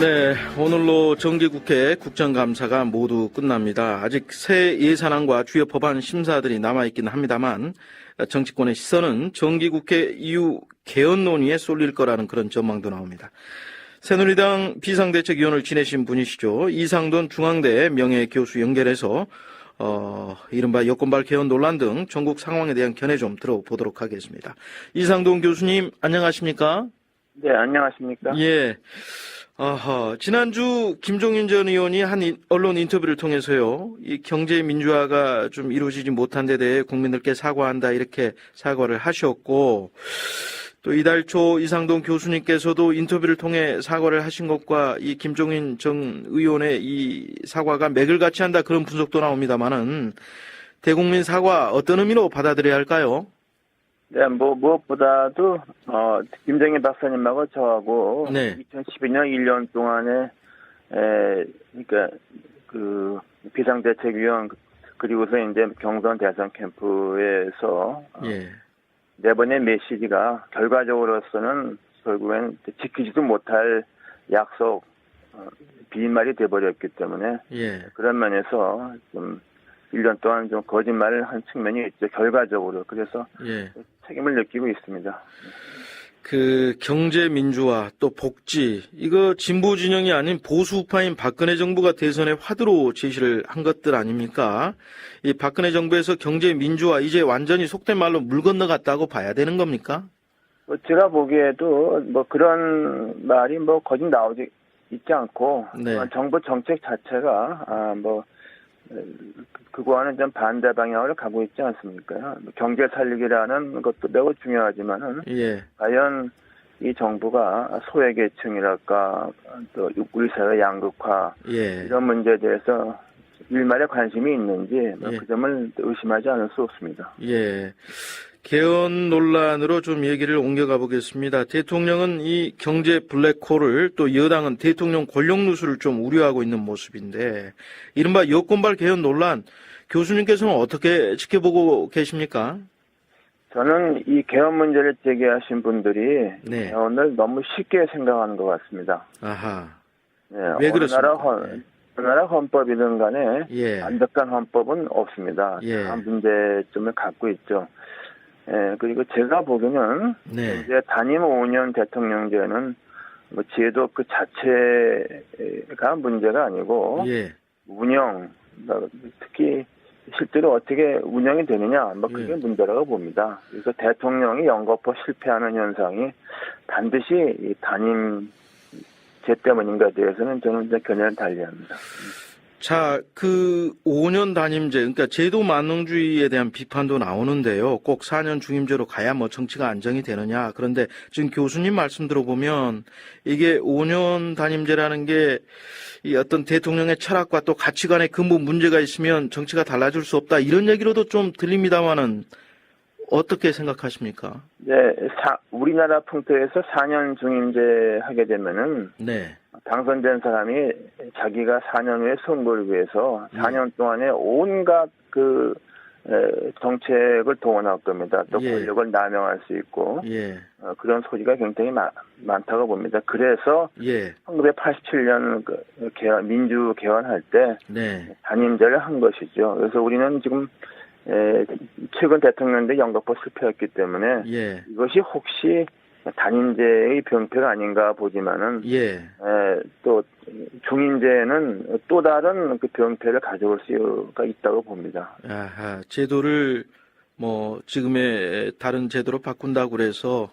네, 오늘로 정기국회 국정감사가 모두 끝납니다. 아직 새 예산안과 주요 법안 심사들이 남아있긴 합니다만 정치권의 시선은 정기국회 이후 개헌 논의에 쏠릴 거라는 그런 전망도 나옵니다. 새누리당 비상대책위원을 지내신 분이시죠. 이상돈 중앙대 명예교수 연결해서 이른바 여권발 개헌 논란 등 전국 상황에 대한 견해 좀 들어보도록 하겠습니다. 이상돈 교수님 안녕하십니까? 네, 안녕하십니까? 예. 지난주 김종인 전 의원이 한 언론 인터뷰를 통해서요, 이 경제 민주화가 좀 이루어지지 못한 데 대해 국민들께 사과한다 이렇게 사과를 하셨고, 또 이달 초 이상돈 교수님께서도 인터뷰를 통해 사과를 하신 것과 이 김종인 전 의원의 이 사과가 맥을 같이 한다 그런 분석도 나옵니다만은 대국민 사과 어떤 의미로 받아들여야 할까요? 네, 무엇보다도, 김정인 박사님하고 저하고, 네. 2012년 1년 동안에, 그러니까, 비상대책위원, 그리고서 이제 경선 대선 캠프에서, 예. 네 번의 메시지가 결과적으로서는 결국엔 지키지도 못할 약속, 빈말이 돼버렸기 때문에, 예. 그런 면에서 좀, 1년 동안 좀 거짓말을 한 측면이 있죠. 결과적으로. 그래서 예. 책임을 느끼고 있습니다. 그 경제 민주화 또 복지 이거 진보 진영이 아닌 보수 우파인 박근혜 정부가 대선의 화두로 제시를 한 것들 아닙니까? 이 박근혜 정부에서 경제 민주화 이제 완전히 속된 말로 물 건너갔다고 봐야 되는 겁니까? 제가 보기에도 그런 말이 거짓 나오지 있지 않고 네. 정부 정책 자체가 그거와는 좀 반대 방향으로 가고 있지 않습니까? 경제 살리기라는 것도 매우 중요하지만은 예. 과연 이 정부가 소외계층이랄까 또 우리 사회 양극화 예. 이런 문제에 대해서 일말의 관심이 있는지 예. 그 점을 의심하지 않을 수 없습니다. 예. 개헌 논란으로 좀 얘기를 옮겨가 보겠습니다. 대통령은 이 경제 블랙홀을 또 여당은 대통령 권력 누수를 좀 우려하고 있는 모습인데 이른바 여권발 개헌 논란 교수님께서는 어떻게 지켜보고 계십니까? 저는 이 개헌 문제를 제기하신 분들이 네. 개헌을 너무 쉽게 생각하는 것 같습니다. 아하. 네, 왜 그렇습니까? 어느 나라 헌법이든 간에 예. 완벽한 헌법은 없습니다. 예. 다 문제점을 갖고 있죠. 예, 그리고 제가 보기에는 네. 이제 단임 5년 대통령제는 제도 그 자체가 문제가 아니고 예. 운영, 특히 실제로 어떻게 운영이 되느냐, 그게 예. 문제라고 봅니다. 그래서 대통령이 연거푸 실패하는 현상이 반드시 이 단임제 때문인가에 대해서는 저는 이제 견해를 달리합니다. 자, 그 5년 단임제, 그러니까 제도 만능주의에 대한 비판도 나오는데요. 꼭 4년 중임제로 가야 정치가 안정이 되느냐. 그런데 지금 교수님 말씀 들어보면 이게 5년 단임제라는 게 이 어떤 대통령의 철학과 또 가치관의 근본 문제가 있으면 정치가 달라질 수 없다. 이런 얘기로도 좀 들립니다만은 어떻게 생각하십니까? 네, 우리나라 풍토에서 4년 중임제 하게 되면은 네. 당선된 사람이 자기가 4년 후에 선거를 위해서 4년 동안에 온갖 정책을 동원할 겁니다. 또 예. 권력을 남용할 수 있고 예. 그런 소지가 굉장히 많다고 봅니다. 그래서 예. 1987년 민주 개헌할 때 네. 단임제를 한 것이죠. 그래서 우리는 지금 최근 대통령대 연거푸 실패했기 때문에 예. 이것이 혹시 단임제의 병폐가 아닌가 보지만은 예. 또 중임제는 또 다른 그 병폐를 가져올 수가 있다고 봅니다. 아하, 제도를 지금의 다른 제도로 바꾼다고 그래서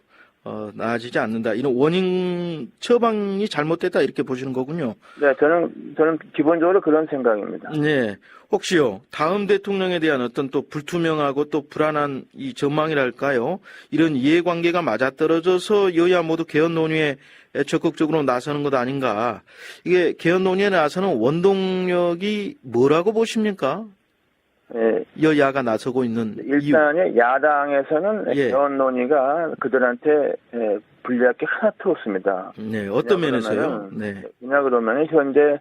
나아지지 않는다. 이런 원인 처방이 잘못됐다 이렇게 보시는 거군요. 네, 저는 기본적으로 그런 생각입니다. 네. 혹시요, 다음 대통령에 대한 어떤 또 불투명하고 또 불안한 이 전망이랄까요? 이런 이해관계가 맞아떨어져서 여야 모두 개헌 논의에 적극적으로 나서는 것 아닌가? 이게 개헌 논의에 나서는 원동력이 뭐라고 보십니까? 예, 여야가 나서고 있는 이유. 일단은 야당에서는 예. 개헌 논의가 그들한테 불리할 게 하나도 없습니다. 네, 어떤 면에서요? 네. 왜냐 그러면 현재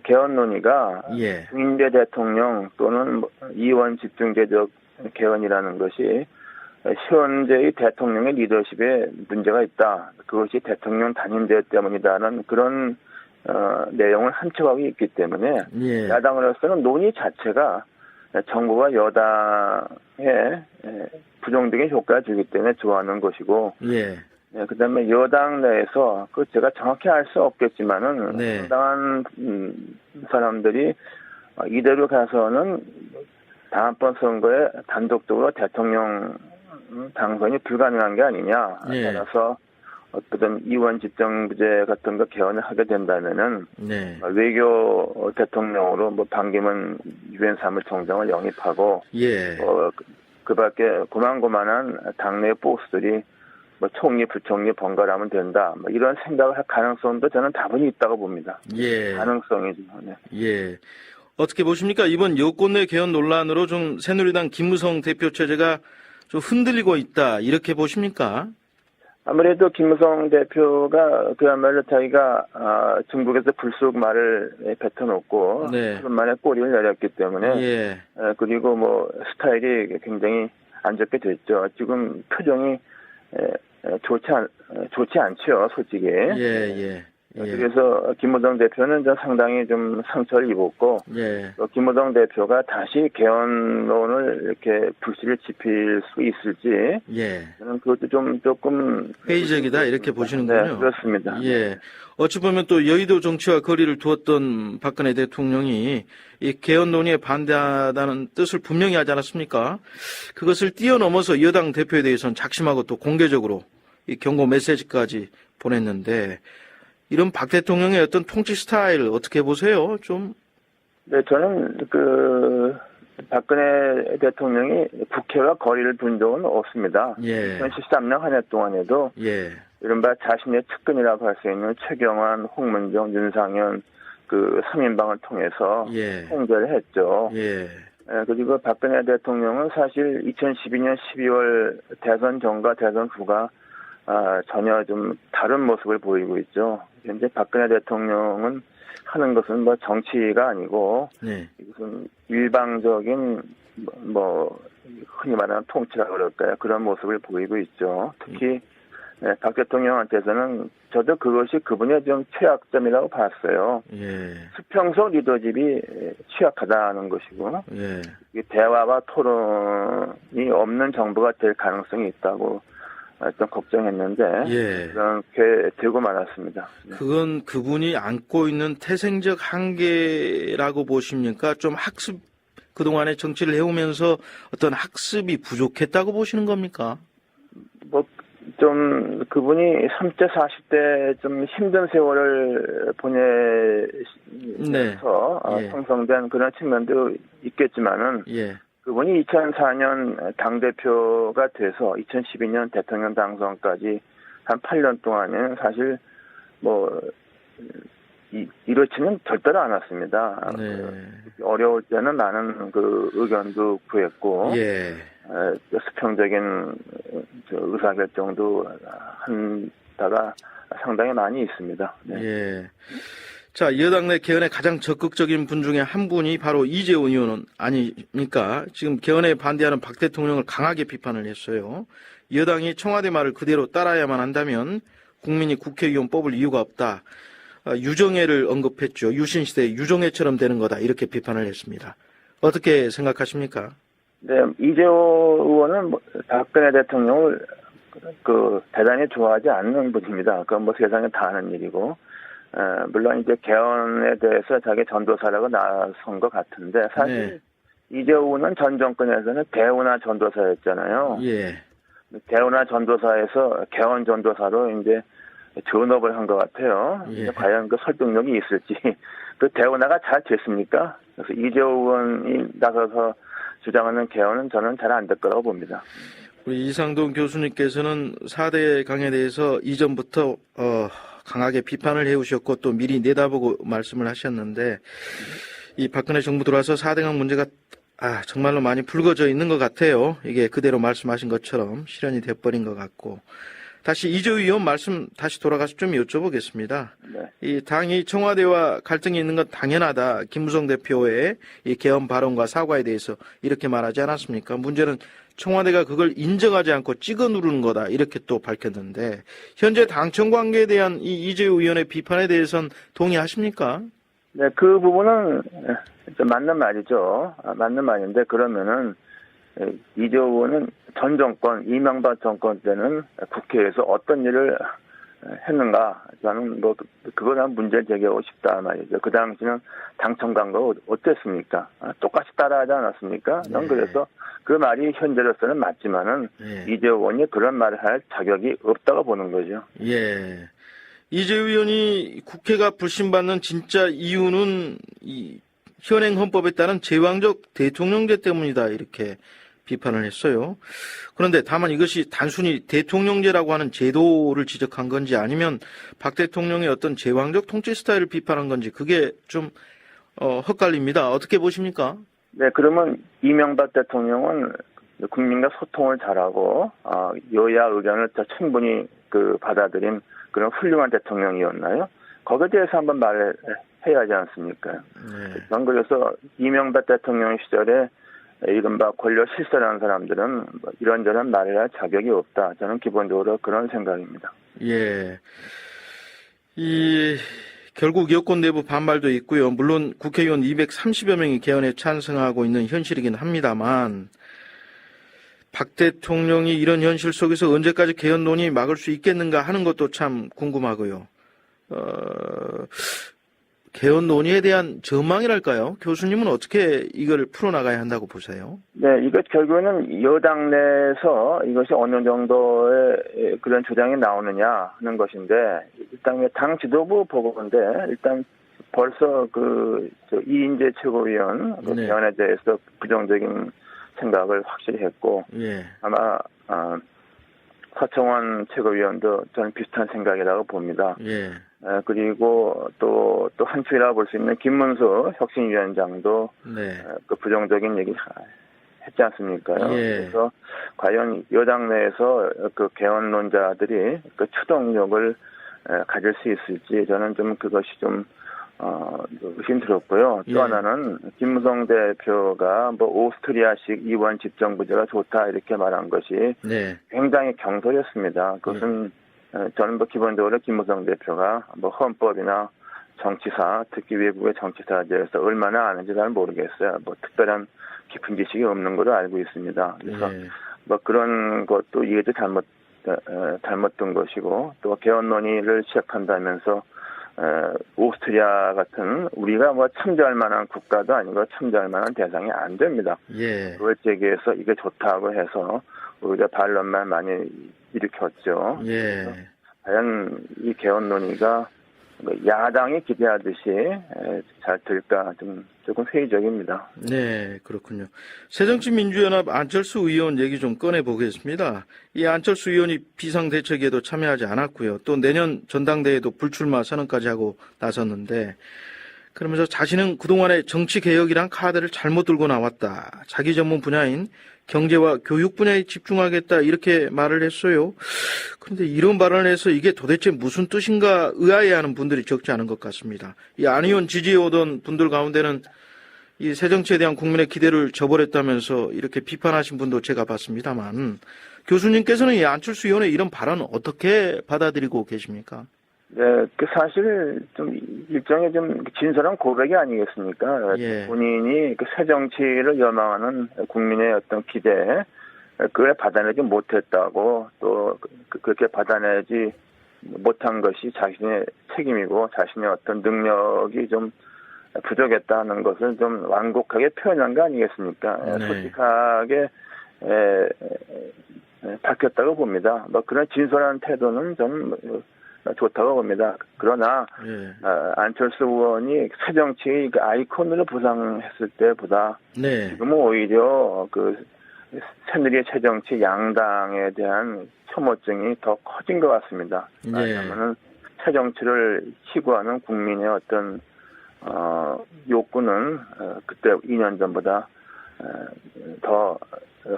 개헌 논의가 예. 중임제 대통령 또는 이원 집중제적 개헌이라는 것이 현재의 대통령의 리더십에 문제가 있다. 그것이 대통령 단임제 때문이다는 그런 내용을 함축하고 있기 때문에 예. 야당으로서는 논의 자체가 정부가 여당에 부정적인 효과를 주기 때문에 좋아하는 것이고, 예. 그다음에 여당 내에서 그 제가 정확히 알 수 없겠지만은 네. 상당한 사람들이 이대로 가서는 다음번 선거에 단독적으로 대통령 당선이 불가능한 게 아니냐. 예. 따라서 어떤 이원 집정부제 같은 거 개헌을 하게 된다면은 네. 외교 대통령으로 뭐 반기문 유엔 사무총장을 영입하고 예. 그밖에 고만고만한 당내 보스들이 뭐 총리 부총리 번갈아하면 된다. 뭐 이런 생각을 할 가능성도 저는 다분히 있다고 봅니다. 예. 가능성이죠. 네. 예. 어떻게 보십니까? 이번 여권 내 개헌 논란으로 좀 새누리당 김무성 대표 체제가 좀 흔들리고 있다. 이렇게 보십니까? 아무래도 김무성 대표가 그야말로 자기가 중국에서 불쑥 말을 뱉어놓고 네. 그런 말에 꼬리를 내렸기 때문에 예. 그리고 뭐 스타일이 굉장히 안 좋게 됐죠. 지금 표정이 좋지 않죠, 솔직히. 예. 그래서 김무성 대표는 상당히 좀 상처를 입었고, 예. 김무성 대표가 다시 개헌론을 이렇게 불씨를 지필 수 있을지, 예. 저는 그것도 조금 회의적이다 이렇게 보시는군요. 네, 그렇습니다. 예. 어찌 보면 또 여의도 정치와 거리를 두었던 박근혜 대통령이 이 개헌 논의에 반대하다는 뜻을 분명히 하지 않았습니까? 그것을 뛰어넘어서 여당 대표에 대해서는 작심하고 또 공개적으로 이 경고 메시지까지 보냈는데 이런 박 대통령의 어떤 통치 스타일 어떻게 보세요? 좀. 네, 저는 박근혜 대통령이 국회와 거리를 둔 적은 없습니다. 예. 2013년 한 해 동안에도 예. 이른바 자신의 측근이라고 할 수 있는 최경환, 홍문정, 윤상현 그 3인방을 통해서 예. 통제를 했죠. 예. 그리고 박근혜 대통령은 사실 2012년 12월 대선 전과 대선 후가 전혀 좀 다른 모습을 보이고 있죠. 현재 박근혜 대통령은 하는 것은 뭐 정치가 아니고 네. 이것은 일방적인 뭐 흔히 말하는 통치라 그럴까요? 그런 모습을 보이고 있죠. 특히 박 대통령한테서는 저도 그것이 그분의 좀 최악점이라고 봤어요. 예. 수평적 리더십이 취약하다는 것이고 예. 대화와 토론이 없는 정부가 될 가능성이 있다고 좀 걱정했는데 예. 그렇게 되고 말았습니다. 그건 그분이 안고 있는 태생적 한계라고 보십니까? 좀 학습, 그동안의 정치를 해오면서 어떤 학습이 부족했다고 보시는 겁니까? 뭐, 좀, 그분이 30대, 40대 좀 힘든 세월을 보내면서 네. 형성된 그런 측면도 있겠지만은 예. 그분이 2004년 당대표가 돼서 2012년 대통령 당선까지 한 8년 동안은 사실 뭐 이렇지는 절대로 않았습니다. 네. 어려울 때는 많은 그 의견도 구했고 예. 수평적인 의사결정도 한다가 상당히 많이 있습니다. 네. 예. 자, 여당 내 개헌에 가장 적극적인 분 중에 한 분이 바로 이재원 의원 아닙니까? 지금 개헌에 반대하는 박 대통령을 강하게 비판을 했어요. 여당이 청와대 말을 그대로 따라야만 한다면 국민이 국회의원 뽑을 이유가 없다. 유정회를 언급했죠. 유신시대 유정회처럼 되는 거다. 이렇게 비판을 했습니다. 어떻게 생각하십니까? 네, 이재호 의원은 박근혜 대통령을 대단히 좋아하지 않는 분입니다. 그건 뭐 세상에 다 아는 일이고. 물론 이제 개헌에 대해서 자기 전도사라고 나선 것 같은데 사실 이재호는 전 정권에서는 대우나 전도사였잖아요. 예. 대우나 전도사에서 개헌 전도사로 이제 전업을 한 것 같아요. 예. 과연 그 설득력이 있을지. 그 대우나가 잘 됐습니까? 그래서 이재호 의원이 나서서 주장하는 개헌은 저는 잘 안 될 거라고 봅니다. 우리 이상돈 교수님께서는 4대 강에 대해서 이전부터 강하게 비판을 해오셨고 또 미리 내다보고 말씀을 하셨는데 이 박근혜 정부 들어와서 4대강 문제가 정말로 많이 불거져 있는 것 같아요. 이게 그대로 말씀하신 것처럼 실현이 돼버린 것 같고 다시 이재호 의원 말씀 다시 돌아가서 좀 여쭤보겠습니다. 네. 이 당이 청와대와 갈등이 있는 건 당연하다. 김무성 대표의 이 개헌 발언과 사과에 대해서 이렇게 말하지 않았습니까? 문제는 청와대가 그걸 인정하지 않고 찍어 누르는 거다 이렇게 또 밝혔는데 현재 당청 관계에 대한 이 이재호 의원의 비판에 대해서는 동의하십니까? 네, 그 부분은 좀 맞는 말이죠. 맞는 말인데 그러면은 이재호 의원은 전 정권, 이명박 정권 때는 국회에서 어떤 일을 했는가? 저는 뭐 그거는 한번 문제를 제기하고 싶다 말이죠. 그 당시는 당청 간거 어땠습니까? 똑같이 따라하지 않았습니까? 전 네. 그래서 그 말이 현재로서는 맞지만은 예. 이재호 의원이 그런 말을 할 자격이 없다고 보는 거죠. 예. 이재호 의원이 국회가 불신받는 진짜 이유는 이 현행 헌법에 따른 제왕적 대통령제 때문이다 이렇게 비판을 했어요. 그런데 다만 이것이 단순히 대통령제라고 하는 제도를 지적한 건지 아니면 박 대통령의 어떤 제왕적 통치 스타일을 비판한 건지 그게 좀 헛갈립니다. 어떻게 보십니까? 네, 그러면 이명박 대통령은 국민과 소통을 잘하고 여야 의견을 더 충분히 받아들인 그런 훌륭한 대통령이었나요? 거기에 대해서 한번 말을 해야 하지 않습니까? 네. 전 그래서 이명박 대통령 시절에 이른바 권력 실세라는 사람들은 이런저런 말을 할 자격이 없다. 저는 기본적으로 그런 생각입니다. 예. 결국 여권 내부 반발도 있고요. 물론 국회의원 230여 명이 개헌에 찬성하고 있는 현실이긴 합니다만 박 대통령이 이런 현실 속에서 언제까지 개헌 논의 막을 수 있겠는가 하는 것도 참 궁금하고요. 개헌 논의에 대한 전망이랄까요? 교수님은 어떻게 이걸 풀어나가야 한다고 보세요? 네, 이것 결국에는 여당 내에서 이것이 어느 정도의 그런 주장이 나오느냐 하는 것인데, 일단 당 지도부 보고인데, 일단 벌써 이인재 최고위원 네. 개헌에 대해서 부정적인 생각을 확실히 했고, 예. 아마, 서청원 최고위원도 저는 비슷한 생각이라고 봅니다. 예. 그리고 또 한 축이라고 볼 수 있는 김문수 혁신위원장도 네. 부정적인 얘기 했지 않습니까요? 예. 그래서 과연 여당 내에서 개헌론자들이 추동력을 가질 수 있을지 저는 좀 그것이 좀 의심스럽고요. 또 예. 하나는 김무성 대표가 오스트리아식 이원 집정부제가 좋다 이렇게 말한 것이 네. 굉장히 경솔했습니다. 그것은 저는 기본적으로 김무성 대표가 헌법이나 정치사, 특히 외국의 정치사에 대해서 얼마나 아는지 잘 모르겠어요. 특별한 깊은 지식이 없는 걸로 알고 있습니다. 그래서 예. 그런 것도 이해도 잘못된 것이고, 또 개헌 논의를 시작한다면서 오스트리아 같은 우리가 참조할 만한 국가도 아니고 참조할 만한 대상이 안 됩니다. 예. 그걸 제기해서 이게 좋다고 해서 오히려 반론만 많이 일으켰죠. 예. 과연 이 개헌 논의가 야당이 기대하듯이 잘 될까 조금 회의적입니다. 네, 그렇군요. 새정치민주연합 안철수 의원 얘기 좀 꺼내보겠습니다. 이 안철수 의원이 비상대책에도 참여하지 않았고요. 또 내년 전당대회도 불출마 선언까지 하고 나섰는데 그러면서 자신은 그동안의 정치개혁이란 카드를 잘못 들고 나왔다. 자기 전문 분야인 경제와 교육 분야에 집중하겠다 이렇게 말을 했어요. 그런데 이런 발언을 해서 이게 도대체 무슨 뜻인가 의아해하는 분들이 적지 않은 것 같습니다. 이 안 의원 지지해오던 분들 가운데는 이 새정치에 대한 국민의 기대를 저버렸다면서 이렇게 비판하신 분도 제가 봤습니다만 교수님께서는 이 안철수 의원의 이런 발언 어떻게 받아들이고 계십니까? 네, 사실 일종의 진솔한 고백이 아니겠습니까? 예. 본인이 새 정치를 열망하는 국민의 어떤 기대, 그걸 받아내지 못했다고 또 그렇게 받아내지 못한 것이 자신의 책임이고 자신의 어떤 능력이 부족했다는 것을 완곡하게 표현한 거 아니겠습니까? 네. 솔직하게 밝혔다고 봅니다. 그런 진솔한 태도는 좋다고 봅니다. 그러나 예. 안철수 의원이 새정치의 아이콘으로 부상했을 때보다 네. 지금은 오히려 새누리의 새정치 양당에 대한 혐오증이 더 커진 것 같습니다. 네. 왜냐하면 새정치를 희구하는 국민의 어떤 욕구는 그때 2년 전보다 더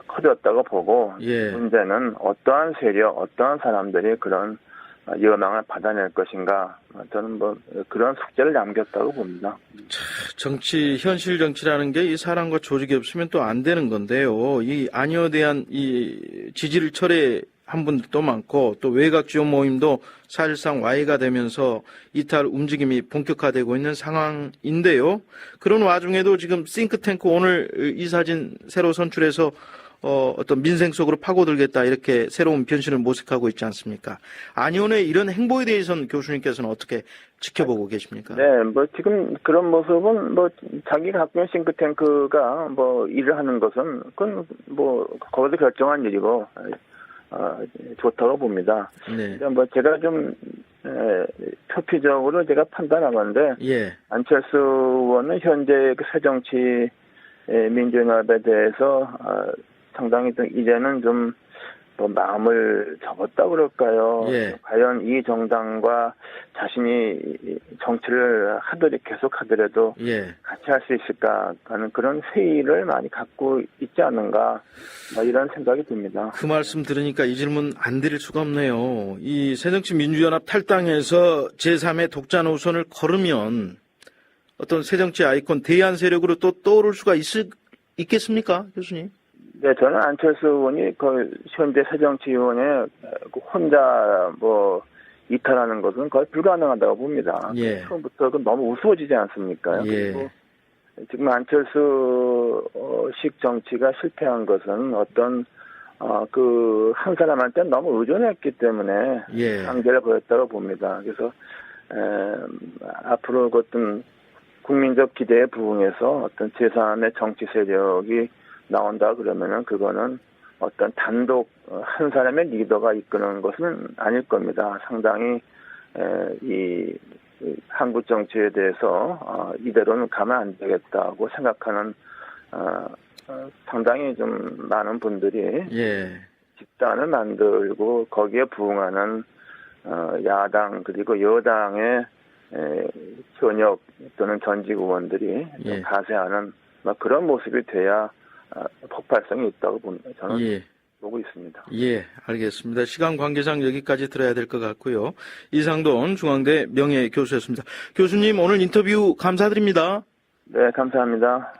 커졌다고 보고 예. 문제는 어떠한 세력, 어떠한 사람들이 그런 열망을 받아낼 것인가 저는 그런 숙제를 남겼다고 봅니다. 현실 정치라는 게 이 사람과 조직이 없으면 또 안 되는 건데요. 이 안여에 대한 이 지지를 철회한 분들도 많고 또 외곽 지원 모임도 사실상 와해가 되면서 이탈 움직임이 본격화되고 있는 상황인데요. 그런 와중에도 지금 싱크탱크 오늘 이 사진 새로 선출해서 어떤 민생 속으로 파고들겠다 이렇게 새로운 변신을 모색하고 있지 않습니까? 안희원의 이런 행보에 대해서는 교수님께서는 어떻게 지켜보고 계십니까? 네, 뭐 지금 그런 모습은 뭐 자기가 갖고 있는 싱크탱크가 뭐 일을 하는 것은 그건 뭐 거기서 결정한 일이고 좋다고 봅니다. 네. 뭐 제가 좀 표피적으로 제가 판단하건데 예. 안철수 의원은 현재 그 새정치 민주연합에 대해서 상당히 좀 이제는 좀 뭐 마음을 접었다 그럴까요? 예. 과연 이 정당과 자신이 정치를 계속 하더라도 예. 같이 할 수 있을까 하는 그런 회의를 많이 갖고 있지 않는가 뭐 이런 생각이 듭니다. 그 말씀 들으니까 이 질문 안 드릴 수가 없네요. 이 새정치민주연합 탈당해서 제3의 독자 노선을 걸으면 어떤 새정치 아이콘 대안 세력으로 또 떠오를 수가 있겠습니까, 교수님? 네, 저는 안철수 의원이 그 현재 새정치위원회 혼자 뭐 이탈하는 것은 거의 불가능하다고 봅니다. 예. 처음부터 너무 우스워지지 않습니까? 예. 그리고 지금 안철수식 정치가 실패한 것은 어떤 그 한 사람한테 너무 의존했기 때문에 예. 한계를 보였다고 봅니다. 그래서 앞으로 어떤 국민적 기대에 부응해서 어떤 제3의 정치 세력이 나온다 그러면은 그거는 어떤 단독 한 사람의 리더가 이끄는 것은 아닐 겁니다. 상당히 이 한국 정치에 대해서 이대로는 가면 안 되겠다고 생각하는 상당히 좀 많은 분들이 예. 집단을 만들고 거기에 부응하는 야당 그리고 여당의 현역 또는 전직 의원들이 예. 가세하는 그런 모습이 돼야 폭발성이 있다고 저는 예. 보고 있습니다. 예, 알겠습니다. 시간 관계상 여기까지 들어야 될 것 같고요. 이상돈 중앙대 명예교수였습니다. 교수님 오늘 인터뷰 감사드립니다. 네, 감사합니다.